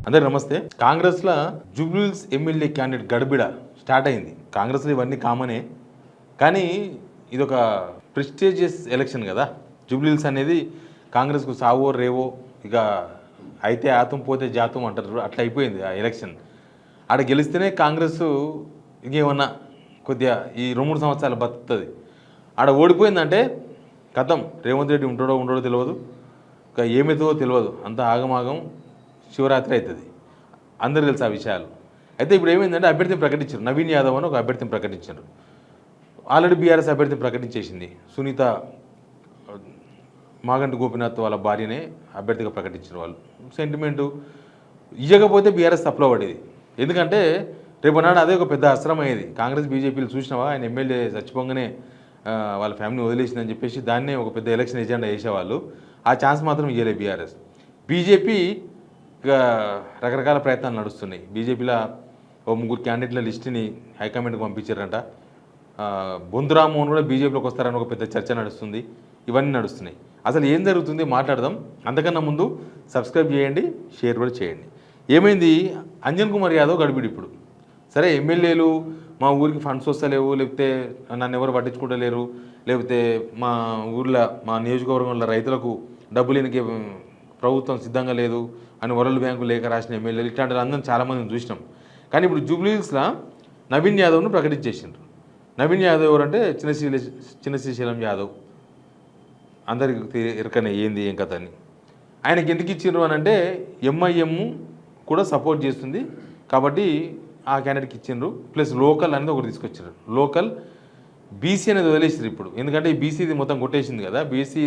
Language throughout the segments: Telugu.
అందరూ నమస్తే. కాంగ్రెస్లో జూబ్లీహిల్స్ ఎమ్మెల్యే క్యాండిడేట్ గడిబిడ స్టార్ట్ అయింది. కాంగ్రెస్లో ఇవన్నీ కామనే, కానీ ఇదొక ప్రెస్టీజియస్ ఎలక్షన్ కదా. జూబ్లీహిల్స్ అనేది కాంగ్రెస్కు సావో రేవో, ఇక అయితే ఆతం పోతే జాతం అంటారు, అట్లా అయిపోయింది ఆ ఎలక్షన్. ఆడ గెలిస్తేనే కాంగ్రెస్ ఇంకేమన్నా కొద్దిగా ఈ 2-3 సంవత్సరాలు బతుకుతుంది. ఆడ ఓడిపోయిందంటే కథం, రేవంత్ రెడ్డి ఉండడో తెలియదు, ఇక ఏమవుతుందో తెలియదు, అంత ఆగమాగం శివరాత్రి అవుతుంది. అందరు తెలుసు ఆ విషయాలు. అయితే ఇప్పుడు ఏమైందంటే అభ్యర్థిని ప్రకటించారు. నవీన్ యాదవ్ అని ఒక అభ్యర్థిని ప్రకటించారు. ఆల్రెడీ బీఆర్ఎస్ అభ్యర్థిని ప్రకటించేసింది. సునీత మాగంటి గోపీనాథ్ వాళ్ళ భార్యనే అభ్యర్థిగా ప్రకటించారు. వాళ్ళు సెంటిమెంటు ఇవ్వకపోతే బీఆర్ఎస్ తప్పులో పడేది. ఎందుకంటే రేపు నాడు అదే ఒక పెద్ద అస్త్రం అయ్యేది. కాంగ్రెస్ బీజేపీలు చూసినావా, ఆయన ఎమ్మెల్యే చచ్చిపోగానే వాళ్ళ ఫ్యామిలీ వదిలేసిందని చెప్పేసి దాన్నే ఒక పెద్ద ఎలక్షన్ ఎజెండా వేసేవాళ్ళు. ఆ ఛాన్స్ మాత్రం ఇవ్వలేదు బీఆర్ఎస్. బీజేపీ ఇక రకరకాల ప్రయత్నాలు నడుస్తున్నాయి. బీజేపీలో ఓ 3 క్యాండిడేట్ల లిస్టుని హైకమాండ్కి పంపించారంట. బొందురామోహన్ కూడా బీజేపీలోకి వస్తారని ఒక పెద్ద చర్చ నడుస్తుంది. ఇవన్నీ నడుస్తున్నాయి. అసలు ఏం జరుగుతుంది మాట్లాడదాం. అంతకన్నా ముందు సబ్స్క్రైబ్ చేయండి, షేర్ కూడా చేయండి. ఏమైంది, అంజన్ కుమార్ యాదవ్ గడిబిడి. ఇప్పుడు సరే ఎమ్మెల్యేలు మా ఊరికి ఫండ్స్ వస్తలేవు, లేకపోతే నన్ను ఎవరు పట్టించుకుంటలేరు, లేకపోతే మా ఊర్లో మా నియోజకవర్గంలో రైతులకు డబ్బులు ఇనికి ప్రభుత్వం సిద్ధంగా లేదు అని వరల్డ్ బ్యాంకు లేఖ రాసిన ఎమ్మెల్యేలు, ఇట్లాంటి అందరం చాలామందిని చూసినాం. కానీ ఇప్పుడు జూబ్లీహిల్స్లో నవీన్ యాదవ్ను ప్రకటించేసిండ్రు. నవీన్ యాదవ్ ఎవరంటే చిన్న శ్రీశైలం యాదవ్, అందరికి ఎరకనే ఏంది ఏం కథ అని. ఆయనకి ఎందుకు ఇచ్చిండ్రు అని అంటే ఎంఐఎం కూడా సపోర్ట్ చేస్తుంది కాబట్టి ఆ క్యాండిడేట్కి ఇచ్చిండ్రు. ప్లస్ లోకల్ అనేది ఒకటి తీసుకొచ్చారు. లోకల్ బీసీ అనేది వదిలేసారు ఇప్పుడు, ఎందుకంటే ఈ బీసీది మొత్తం కొట్టేసింది కదా. బీసీ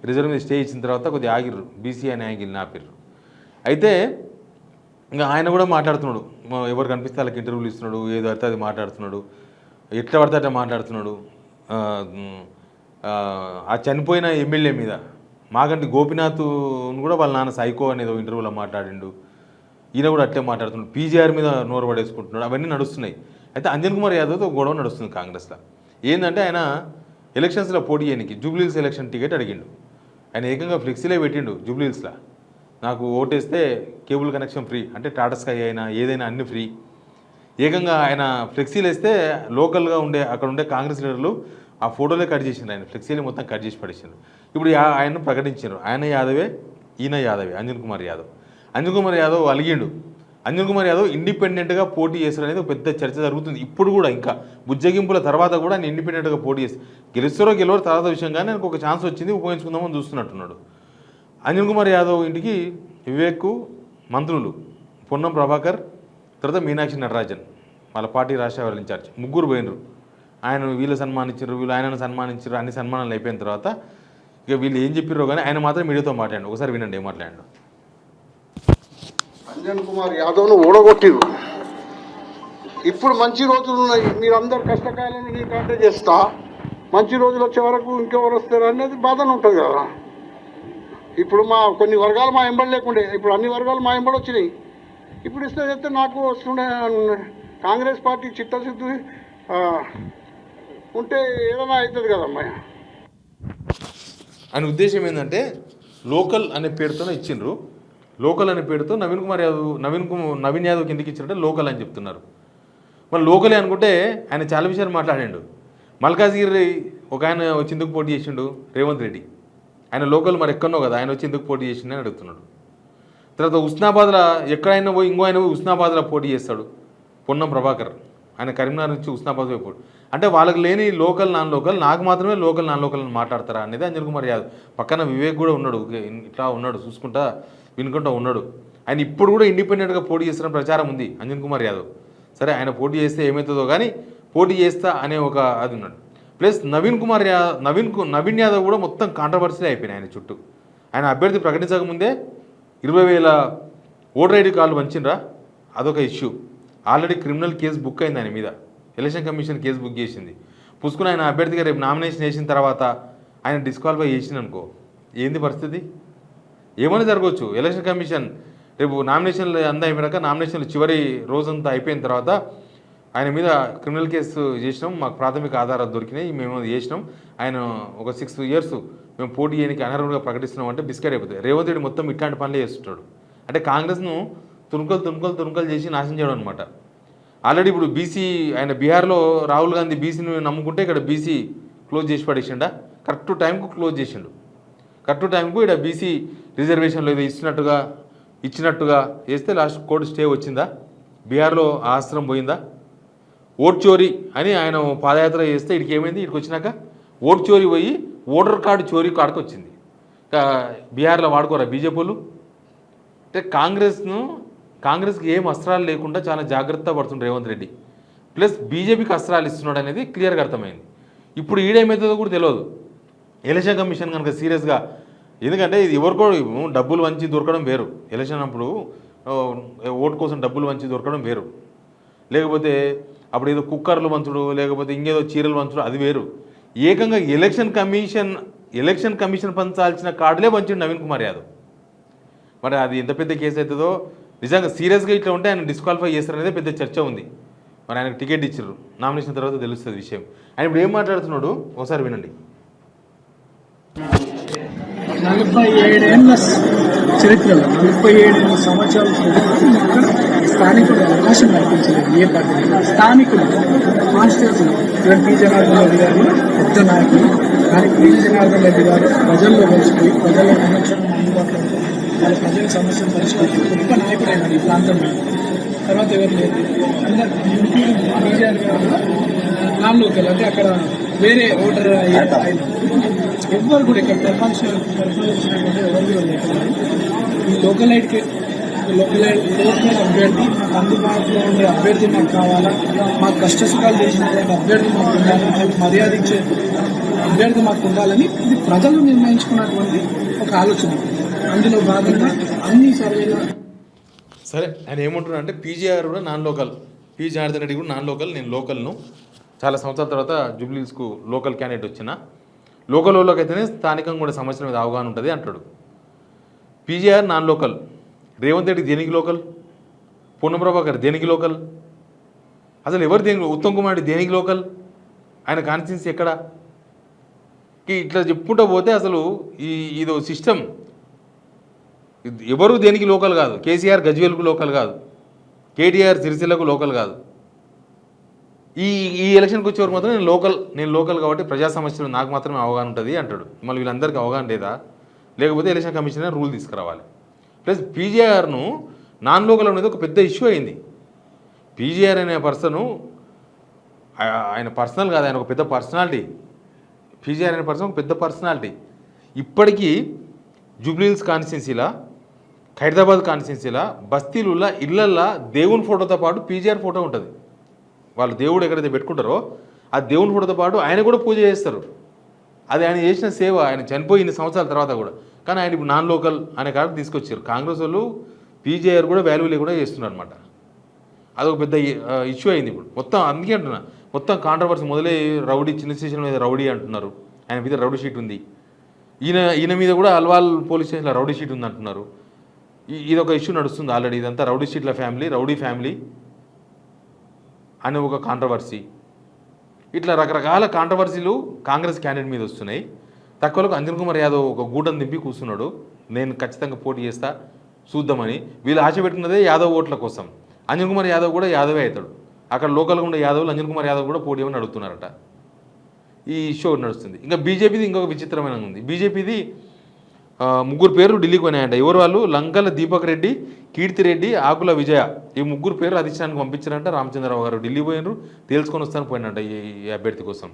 రిజర్వ్ మీద స్టే ఇచ్చిన తర్వాత కొద్దిగా ఆగిర్రు, బీసీ అని ఆగిల్ని ఆపిర్రు. అయితే ఇంకా ఆయన కూడా మాట్లాడుతున్నాడు, ఎవరు కనిపిస్తే వాళ్ళకి ఇంటర్వ్యూలు ఇస్తున్నాడు, ఏదో అయితే అది మాట్లాడుతున్నాడు, ఎట్లా పడితే అట్లా మాట్లాడుతున్నాడు. ఆ చనిపోయిన ఎమ్మెల్యే మీద మాగంటి గోపీనాథ్ కూడా వాళ్ళ నాన్న సైకో అనేది ఇంటర్వ్యూలో మాట్లాడిండు. ఈయన కూడా అట్లే మాట్లాడుతున్నాడు, పీజీఆర్ మీద నోరు పడేసుకుంటున్నాడు. అవన్నీ నడుస్తున్నాయి. అయితే అంజన్ కుమార్ యాదవ్తో గొడవ నడుస్తుంది కాంగ్రెస్లో. ఏంటంటే ఆయన ఎలక్షన్స్లో పోటీ చేయడానికి జూబ్లీహిల్స్ ఎలక్షన్ టికెట్ అడిగిండు. ఆయన ఏకంగా ఫ్లెక్సీలే పెట్టిండు జూబ్లీహిల్స్లో. నాకు ఓటేస్తే కేబుల్ కనెక్షన్ ఫ్రీ, అంటే టాటా స్కై అయినా ఏదైనా అన్ని ఫ్రీ. ఏకంగా ఆయన ఫ్లెక్సీలు వేస్తే లోకల్గా ఉండే అక్కడ ఉండే కాంగ్రెస్ లీడర్లు ఆ ఫోటోలే కట్ చేసిండు. ఆయన ఫ్లెక్సీలు మొత్తం కట్ చేసి పడేసిండు. ఇప్పుడు ఆయనను ప్రకటించారు. ఆయన యాదవే, ఈయన యాదవే, అంజన్ కుమార్ యాదవ్. అంజన్ కుమార్ యాదవ్ అలిగిండు. అంజన్ కుమార్ యాదవ్ ఇండిపెండెంట్గా పోటీ చేస్తారు అనేది ఒక పెద్ద చర్చ జరుగుతుంది. ఇప్పుడు కూడా ఇంకా బుజ్జగింపుల తర్వాత కూడా ఆయన ఇండిపెండెంట్గా పోటీ చేసి గెలుస్తారో గెలవరో తర్వాత విషయం, కానీ నాకు ఒక ఛాన్స్ వచ్చింది ఉపయోగించుకుందామని చూస్తున్నట్టున్నాడు. అంజన్ కుమార్ యాదవ్ ఇంటికి వివేక్, మంత్రులు పొన్నం ప్రభాకర్, తర్వాత మీనాక్షి నటరాజన్ వాళ్ళ పార్టీ రాష్ట్ర ఇన్ఛార్జ్ ముగ్గురు పోయినరు. ఆయన వీళ్ళు సన్మానించారు, వీళ్ళు ఆయనను సన్మానించారు. అన్ని సన్మానాలు అయిపోయిన తర్వాత ఇక వీళ్ళు ఏం చెప్పారో కానీ ఆయన మాత్రం మీడియాతో మాట్లాడండి. ఒకసారి వినండి ఏం మాట్లాడాడు. అంజన్ కుమార్ యాదవ్ను ఓడగొట్టిరు. ఇప్పుడు మంచి రోజులు ఉన్నాయి, మీరందరూ కష్టకాలను నీ కంటే చేస్తా, మంచి రోజులు వచ్చే వరకు ఇంకెవరు వస్తారు అనేది బాధన ఉంటుంది కదా. ఇప్పుడు మా కొన్ని వర్గాలు మా ఎంబడి లేకుండే, ఇప్పుడు అన్ని వర్గాలు మా ఎంబడి వచ్చినాయి. ఇప్పుడు ఇస్తే చెప్తే నాకు వస్తుండే. కాంగ్రెస్ పార్టీ చిత్తశుద్ధి ఉంటే ఏదైనా అవుతుంది కదమ్మా. ఆయన ఉద్దేశం ఏంటంటే లోకల్ అనే పేరుతోనే ఇచ్చిండ్రు. లోకల్ అనే పేరుతో నవీన్ యాదవ్ కిందకి ఇచ్చినట్టే లోకల్ అని చెప్తున్నారు. మరి లోకలే అనుకుంటే ఆయన చాలా విషయాలు మాట్లాడిండు. మల్కాజ్గిరి ఒక ఆయన వచ్చి ఎందుకు పోటీ చేసిండు, రేవంత్ రెడ్డి. ఆయన లోకల్ మరి ఎక్కడనో కదా, ఆయన వచ్చి ఎందుకు పోటీ చేసిండని అడుగుతున్నాడు. తర్వాత ఉస్నాబాద్లో ఎక్కడైనా పోయి ఇంకో ఆయన పోయి ఉస్నాబాద్లో పోటీ చేస్తాడు పొన్నం ప్రభాకర్. ఆయన కరీంనగర్ నుంచి ఉస్నాబాద్ పోయి పోటీ. అంటే వాళ్ళకి లేని లోకల్ నాన్ లోకల్, నాకు మాత్రమే లోకల్ నాన్ లోకల్ అని మాట్లాడతారా అనేది అంజన్ కుమార్ యాదవ్. పక్కన వివేక్ కూడా ఉన్నాడు, ఇట్లా ఉన్నాడు, చూసుకుంటా వినుకుంటా ఉన్నాడు. ఆయన ఇప్పుడు కూడా ఇండిపెండెంట్గా పోటీ చేస్తున్న ప్రచారం ఉంది అంజన్ కుమార్ యాదవ్. సరే ఆయన పోటీ చేస్తే ఏమవుతుందో కానీ పోటీ చేస్తా అనే ఒక అది ఉన్నాడు. ప్లస్ నవీన్ యాదవ్ కూడా మొత్తం కాంట్రవర్సీ అయిపోయినాయి ఆయన చుట్టూ. ఆయన అభ్యర్థి ప్రకటించకముందే 20,000 ఓటర్ ఐడి కార్డులు పంచిండ్రా, అదొక issue. Already criminal case book అయింది ఆయన మీద, ఎలక్షన్ కమిషన్ కేసు బుక్ చేసింది. పుసుకుని ఆయన అభ్యర్థిగా రేపు నామినేషన్ వేసిన తర్వాత ఆయన డిస్క్వాలిఫై చేసింది అనుకో, ఏంది పరిస్థితి? ఏమైనా జరగవచ్చు. ఎలక్షన్ కమిషన్ రేపు నామినేషన్లు అంతా అయిపోయాక, నామినేషన్లు చివరి రోజంతా అయిపోయిన తర్వాత ఆయన మీద క్రిమినల్ కేసు చేసినాం, మాకు ప్రాథమిక ఆధారాలు దొరికినాయి, మేము చేసినాం, ఆయన ఒక 6 years మేము పోటీ చేయడానికి అనర్హులుగా ప్రకటిస్తున్నాం అంటే బిస్కెట్ అయిపోతుంది. రేవంత్ రెడ్డి మొత్తం ఇట్లాంటి పనులే చేస్తుంటాడు. అంటే కాంగ్రెస్ను తుణుకలు చేసి నాశనం చేయడం అనమాట. ఆల్రెడీ ఇప్పుడు బీసీ ఆయన బీహార్లో రాహుల్ గాంధీ బీసీని నమ్ముకుంటే ఇక్కడ బీసీ క్లోజ్ చేసి పడేసిండా, కరెక్ట్ టైంకు క్లోజ్ చేసిండు. కరెక్ట్ టైంకు ఇక్కడ బీసీ రిజర్వేషన్లు ఏదో ఇచ్చినట్టుగా చేస్తే లాస్ట్ కోర్టు స్టే వచ్చిందా, బీహార్లో ఆ ఆశ్రమం పోయిందా. ఓట్ చోరీ అని ఆయన పాదయాత్ర చేస్తే ఇక్కడికి ఏమైంది, ఇక్కడికి వచ్చినాక ఓట్ చోరీ పోయి ఓటర్ కార్డు చోరీ కాడికి వచ్చింది. బీహార్లో వాడుకోరా బీజేపీ వాళ్ళు. అంటే కాంగ్రెస్కి ఏం అస్త్రాలు లేకుండా చాలా జాగ్రత్త పడుతుంది రేవంత్ రెడ్డి. ప్లస్ బీజేపీకి అస్త్రాలు ఇస్తున్నాడు అనేది క్లియర్గా అర్థమైంది. ఇప్పుడు ఈడేమవుతుందో కూడా తెలియదు. ఎలక్షన్ కమిషన్ కనుక సీరియస్గా, ఎందుకంటే ఇది ఎవరికో డబ్బులు వంచి దొరకడం వేరు, ఎలక్షన్ అప్పుడు ఓటు కోసం డబ్బులు వంచి దొరకడం వేరు, లేకపోతే అప్పుడు ఏదో కుక్కర్లు వంచుడు లేకపోతే ఇంకేదో చీరలు వంచుడు అది వేరు. ఏకంగా ఎలక్షన్ కమిషన్ పంచాల్సిన కార్డులే వంచిండు నవీన్ కుమార్ యాదవ్. మరి అది ఎంత పెద్ద కేసు అవుతుందో నిజంగా సీరియస్గా ఇట్లా ఉంటే ఆయన డిస్క్వాలిఫై చేస్తారనేది పెద్ద చర్చ ఉంది. మరి ఆయనకు టికెట్ ఇచ్చారు, నామినేషన్ తర్వాత తెలుస్తుంది విషయం. ఆయన ఇప్పుడు ఏం మాట్లాడుతున్నాడు ఒకసారి వినండి. 47 ఏళ్ళ చరిత్రలో 47 సంవత్సరాల చరిత్రలో ఇక్కడ స్థానికులు అవకాశం కల్పించలేదు. ఏ పార్టీ స్థానికులు కాన్స్టిట్యూన్సీ పి జనార్దన్ రెడ్డి గారు పెద్ద నాయకులు, కానీ పి జనార్దన్ రెడ్డి గారు ప్రజల్లో కలిసిపోయి ప్రజల సంరక్షణ అందుబాటులో వాళ్ళ ప్రజల సమస్యలు పరిష్కరించి గొప్ప నాయకుడు అయినాడు ఈ ప్రాంతంలో. తర్వాత ఎవరు లేదు, అందరూ పీజీఆర్ గారు నాన్ లోకల్, అంటే అక్కడ వేరే ఓటర్ ఎవ్వరు కూడా ఇక్కడ పరిపాలించినటువంటి ఎవరు కూడా లేకపోతే ఈ లోకల్ అభ్యర్థి మాకు అందుబాటులో ఉండే అభ్యర్థి మాకు కావాలా, మాకు కష్ట సుఖాలు చేసినటువంటి అభ్యర్థి మాకు ఉండాలి, మాకు మర్యాద ఇచ్చే అభ్యర్థి మాకు ఉండాలని ఇది ప్రజలు నిర్ణయించుకున్నటువంటి ఒక ఆలోచన. అందులో భాగంగా అన్ని సర్వేల సరే ఆయన ఏమంటున్నా అంటే పీజీఆర్ కూడా non local, P Janardhan Reddy కూడా నాన్ లోకల్, నేను లోకల్ను చాలా సంవత్సరాల తర్వాత జూబ్లీహిల్స్కు లోకల్ క్యాండిడేట్ వచ్చిన లోకల్ వాళ్ళకి అయితేనే స్థానికంగా కూడా సమస్యల మీద అవగాహన ఉంటుంది అంటాడు. పీజీఆర్ నాన్ లోకల్, రేవంత్ రెడ్డి దేనికి లోకల్, పొన్నం ప్రభాకర్ దేనికి లోకల్, అసలు ఎవరు దేనికి, ఉత్తమ్ కుమార్ రెడ్డి దేనికి లోకల్, ఆయన కాన్స్టిట్యున్సీ ఎక్కడ, ఇట్లా చెప్పుకుంటూ పోతే అసలు ఇదో సిస్టమ్. ఎవరు దేనికి లోకల్ కాదు. కేసీఆర్ గజ్వేల్కు లోకల్ కాదు, కేటీఆర్ సిరిసిల్లకు లోకల్ కాదు. ఈ ఎలక్షన్కి వచ్చేవారు మాత్రం నేను లోకల్ కాబట్టి ప్రజా సమస్యలు నాకు మాత్రమే అవగాహన ఉంటుంది అంటాడు. మళ్ళీ వీళ్ళందరికీ అవగాహన లేదా, లేకపోతే ఎలక్షన్ కమిషన్ రూల్ తీసుకురావాలి. ప్లస్ పీజీఆర్ను నాన్ లోకల్ అనేది ఒక పెద్ద ఇష్యూ అయింది. పీజీఆర్ అనే పర్సను ఆయన పర్సనల్ కాదు, ఆయన ఒక పెద్ద పర్సనాలిటీ. పీజీఆర్ అనే పర్సన్ ఒక పెద్ద పర్సనాలిటీ. ఇప్పటికీ జూబ్లీహిల్స్ కాన్స్టిట్యున్సీలా, ఖైరదాబాద్ కాన్స్టిట్యున్సీలా, బస్తీలుల్లా ఇళ్లల్లా దేవుని ఫోటోతో పాటు పీజీఆర్ ఫోటో ఉంటుంది. వాళ్ళు దేవుడు ఎక్కడైతే పెట్టుకుంటారో ఆ దేవుని ఫోటోతో పాటు ఆయన కూడా పూజ చేస్తారు. అది ఆయన చేసిన సేవ, ఆయన చనిపోయి ఇన్ని సంవత్సరాల తర్వాత కూడా. కానీ ఆయన ఇప్పుడు నాన్ లోకల్ అనే కాడికి తీసుకొచ్చారు. కాంగ్రెస్ వాళ్ళు పీజీఆర్ కూడా వాల్యూ లేకుండా చేస్తున్నారు అనమాట. అదొక పెద్ద ఇష్యూ అయింది ఇప్పుడు మొత్తం. అందుకే అంటున్నా, మొత్తం కాంట్రవర్సీ మొదలై రౌడీ, చిన్న స్టేషన్ మీద రౌడీ అంటున్నారు, ఆయన మీద రౌడీ షీట్ ఉంది. ఈయన మీద కూడా అల్వాల్ పోలీస్ స్టేషన్లో రౌడీ షీట్ ఉంది అంటున్నారు. ఇదొక ఇష్యూ నడుస్తుంది ఆల్రెడీ. ఇదంతా రౌడీ షీట్ల ఫ్యామిలీ, రౌడీ ఫ్యామిలీ అనే ఒక కాంట్రవర్సీ. ఇట్లా రకరకాల కాంట్రవర్సీలు కాంగ్రెస్ క్యాండిడేట్ మీద వస్తున్నాయి. తక్కువలకు అంజన్ కుమార్ యాదవ్ ఒక గూటను దింపి కూర్చున్నాడు, నేను ఖచ్చితంగా పోటీ చేస్తా చూద్దామని. వీళ్ళు ఆశ పెట్టుకున్నదే యాదవ్ ఓట్ల కోసం. అంజన్ కుమార్ యాదవ్ కూడా యాదవే అవుతాడు. అక్కడ లోకల్గా ఉండే యాదవ్లు అంజన్ కుమార్ యాదవ్ కూడా పోటీ ఏమని అడుగుతున్నారట. ఈ షో నడుస్తుంది. ఇంకా బీజేపీది ఇంకొక విచిత్రమైన ఉంది. బీజేపీది 3 పేర్లు ఢిల్లీకి పోయినాయంట. ఎవరు వాళ్ళు? లంకల దీపక్ రెడ్డి, కీర్తిరెడ్డి, ఆకుల విజయ. ఈ 3 పేర్లు అధిష్టానానికి పంపించారంట. రామచంద్రరావు గారు ఢిల్లీ పోయినారు, తేల్చుకొని వస్తాను పోయినంట ఈ అభ్యర్థి కోసం.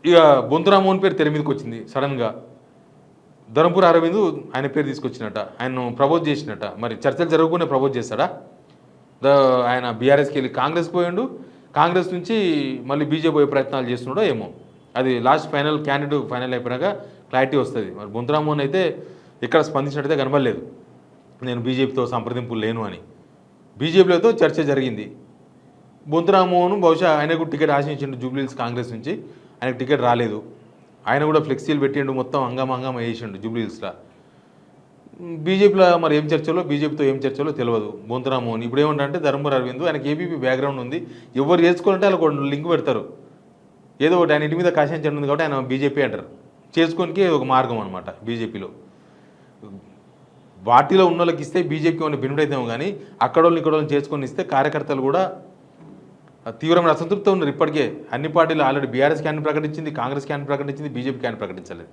ఇక బొంతురామోహన్ పేరు తెర మీదకి వచ్చింది సడన్గా. ధర్మపురి అరవింద్ ఆయన పేరు తీసుకొచ్చినట్ట, ఆయన్ను ప్రపోజ్ చేసినట్ట. మరి చర్చలు జరగకుండా ప్రపోజ్ చేస్తాడా? ఆయన బీఆర్ఎస్కి వెళ్ళి కాంగ్రెస్కి పోయిండు, కాంగ్రెస్ నుంచి మళ్ళీ బీజేపీ పోయే ప్రయత్నాలు చేస్తున్నాడో ఏమో. అది లాస్ట్ ఫైనల్ క్యాండిడేట్ ఫైనల్ అయిపోయినాక క్లారిటీ వస్తుంది. మరి బొంతురామోహన్ అయితే ఎక్కడ స్పందించినట్టయితే కనబడలేదు, నేను బీజేపీతో సంప్రదింపులు లేను అని. బీజేపీలతో చర్చ జరిగింది. బొంతురామోహన్ బహుశా ఆయనకు టికెట్ ఆశించిండు జూబ్లీహిల్స్ కాంగ్రెస్ నుంచి, ఆయనకు టికెట్ రాలేదు. ఆయన కూడా ఫ్లెక్సీలు పెట్టిండు, మొత్తం హంగామా వేసిండు జూబ్లీహిల్స్లో. బీజేపీలో మరి ఏం చర్చలో, బీజేపీతో ఏం చర్చలో తెలియదు. బొంతురామోహన్ ఇప్పుడు ఏమంటే ధర్మపురి అరవింద్, ఆయనకి ఏబీపీ బ్యాక్గ్రౌండ్ ఉంది, ఎవరు చేసుకోవాలంటే వాళ్ళకు లింక్ పెడతారు. ఏదో ఒకటి ఆయన ఇంటి మీద కాషాయం ఉంది కాబట్టి ఆయన బీజేపీ అంటారు. చేసుకోనికి ఒక మార్గం అనమాట బీజేపీలో. వాటిలో ఉన్న వాళ్ళకి ఇస్తే బీజేపీకి ఏమైనా బెనిఫిట్ అవుతాము కానీ అక్కడ వాళ్ళని చేసుకొని ఇస్తే కార్యకర్తలు కూడా తీవ్రమైన అసంతృప్తి ఉన్నారు ఇప్పటికే. అన్ని పార్టీలు ఆల్రెడీ బీఆర్ఎస్ క్యాన్ ప్రకటించింది, కాంగ్రెస్ క్యాన్ ప్రకటించింది, బీజేపీ క్యాన్ ప్రకటించలేదు.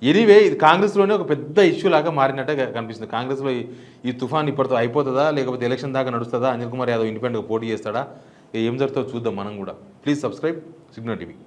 ఎనీవే ఇది కాంగ్రెస్లోనే ఒక పెద్ద ఇష్యూ లాగా మారినట్టే కనిపిస్తుంది. కాంగ్రెస్లో ఈ తుఫాన్ ఇప్పటితో అయిపోతుందా, లేకపోతే ఎలక్షన్ దాకా నడుస్తుందా, అనిల్ కుమార్ యాదవ్ ఇండిపెండెంట్గా పోటీ చేస్తాడా, ఏం జరుగుతుందో చూద్దాం మనం కూడా. Please subscribe signal TV.